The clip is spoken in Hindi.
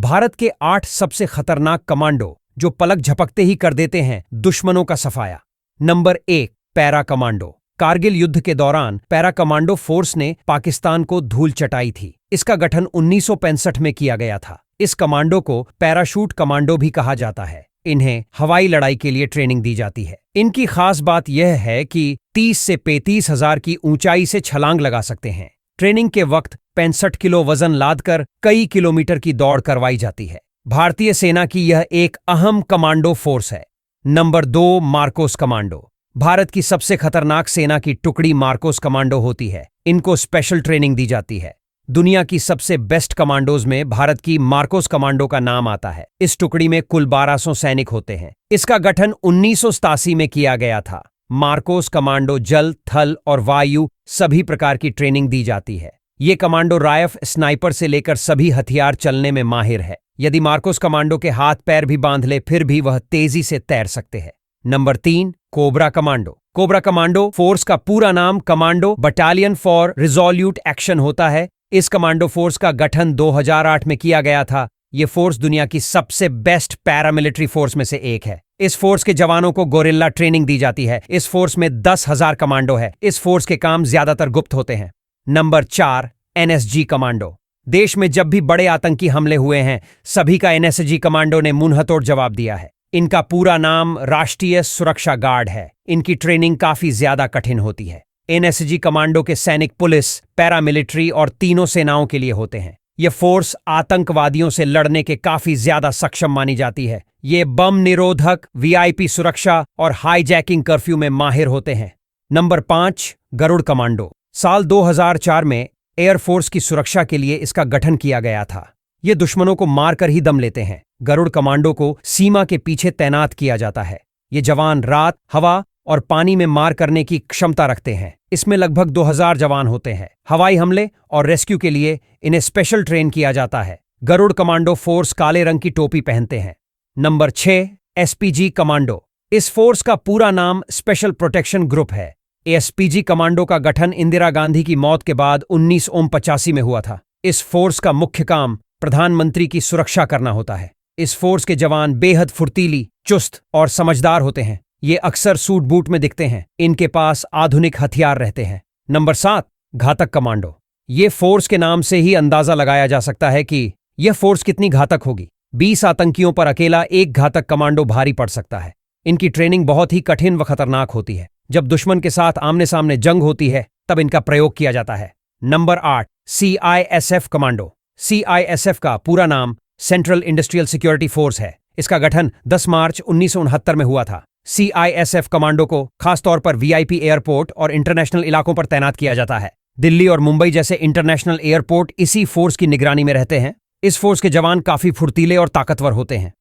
भारत के 8 सबसे खतरनाक कमांडो जो पलक झपकते ही कर देते हैं दुश्मनों का सफाया। Number 1, para commando. कारगिल युद्ध के दौरान पैरा कमांडो फोर्स ने पाकिस्तान को धूल चटाई थी। इसका गठन 1965 में किया गया था। इस कमांडो को पैराशूट कमांडो भी कहा जाता है। इन्हें हवाई लड़ाई के लिए ट्रेनिंग दी जाती है। इनकी खास बात यह है कि 30 से 35 हजार की ऊंचाई से छलांग लगा सकते हैं। ट्रेनिंग के वक्त 65 किलो वजन लादकर कई किलोमीटर की दौड़ करवाई जाती है। भारतीय सेना की यह एक अहम कमांडो फोर्स है। Number 2, MARCOS commando. भारत की सबसे खतरनाक सेना की टुकड़ी मार्कोस कमांडो होती है। इनको स्पेशल ट्रेनिंग दी जाती है। दुनिया की सबसे बेस्ट कमांडोज में भारत की मार्कोस कमांडो का नाम आता है। इस टुकड़ी में कुल 1200 सैनिक होते हैं। इसका गठन 1987 में किया गया था। मार्कोस कमांडो जल, थल और वायु सभी प्रकार की ट्रेनिंग दी जाती है। ये कमांडो राइफ, स्नाइपर से लेकर सभी हथियार चलने में माहिर है। यदि मार्कोस कमांडो के हाथ पैर भी बांध ले फिर भी वह तेजी से तैर सकते हैं। Number 3, cobra commando. Cobra commando force का पूरा नाम commando battalion for resolute action होता है। इस कमांडो फोर्स का गठन 2008 में किया गया था। यह फोर्स दुनिया की सबसे बेस्ट पैरामिलिट्री फोर्स में से एक है। इस फोर्स के जवानों को गोरिल्ला ट्रेनिंग दी जाती है। इस फोर्स में 10,000 कमांडो है। इस फोर्स के काम ज्यादातर गुप्त होते हैं। Number 4, NSG commando. देश में जब भी बड़े आतंकी हमले हुए हैं सभी का एनएसजी कमांडो ने मुंहतोड़ जवाब दिया है। इनका पूरा नाम राष्ट्रीय सुरक्षा गार्ड है। इनकी ट्रेनिंग काफी ज्यादा कठिन होती है। एनएसजी कमांडो के सैनिक पुलिस, पैरामिलिट्री और तीनों सेनाओं के लिए होते हैं। यह फोर्स आतंकवादियों से लड़ने के काफी ज्यादा सक्षम मानी जाती है। ये बम निरोधक, वीआईपी सुरक्षा और हाईजैकिंग कर्फ्यू में माहिर होते हैं। Number 5, Garud commando. साल 2004 में एयरफोर्स की सुरक्षा के लिए इसका गठन किया गया था। ये दुश्मनों को मारकर ही दम लेते हैं। गरुड़ कमांडो को सीमा के पीछे तैनात किया जाता है। ये जवान रात, हवा और पानी में मार करने की क्षमता रखते हैं। इसमें लगभग 2000 जवान होते हैं। हवाई हमले और रेस्क्यू के लिए इन्हें स्पेशल ट्रेन किया जाता है। गरुड़ कमांडो फोर्स काले रंग की टोपी पहनते हैं। Number 6, SPG commando. इस फोर्स का पूरा नाम स्पेशल प्रोटेक्शन ग्रुप है। एसपीजी कमांडो का गठन इंदिरा गांधी की मौत के बाद 1985 में हुआ था। इस फोर्स का मुख्य काम प्रधानमंत्री की सुरक्षा करना होता है। इस फोर्स के जवान बेहद फुर्तीली, चुस्त और समझदार होते हैं। ये अक्सर सूट बूट में दिखते हैं। इनके पास आधुनिक हथियार रहते हैं। नंबर 7, घातक कमांडो। ये फोर्स के नाम से ही अंदाजा लगाया जा सकता है कि यह फोर्स कितनी घातक होगी। 20 आतंकियों पर अकेला एक घातक कमांडो भारी पड़ सकता है। इनकी ट्रेनिंग बहुत ही कठिन व खतरनाक होती है। जब दुश्मन के साथ आमने सामने जंग होती है तब इनका प्रयोग किया जाता है। Number 8, CISF commando. सीआईएसएफ का पूरा नाम सेंट्रल इंडस्ट्रियल सिक्योरिटी फोर्स है। इसका गठन 10 मार्च 1969 में हुआ था। सीआईएसएफ कमांडो को खासतौर पर वीआईपी एयरपोर्ट और इंटरनेशनल इलाकों पर तैनात किया जाता है। दिल्ली और मुंबई जैसे इंटरनेशनल एयरपोर्ट इसी फोर्स की निगरानी में रहते हैं। इस फोर्स के जवान काफी फुर्तीले और ताकतवर होते हैं।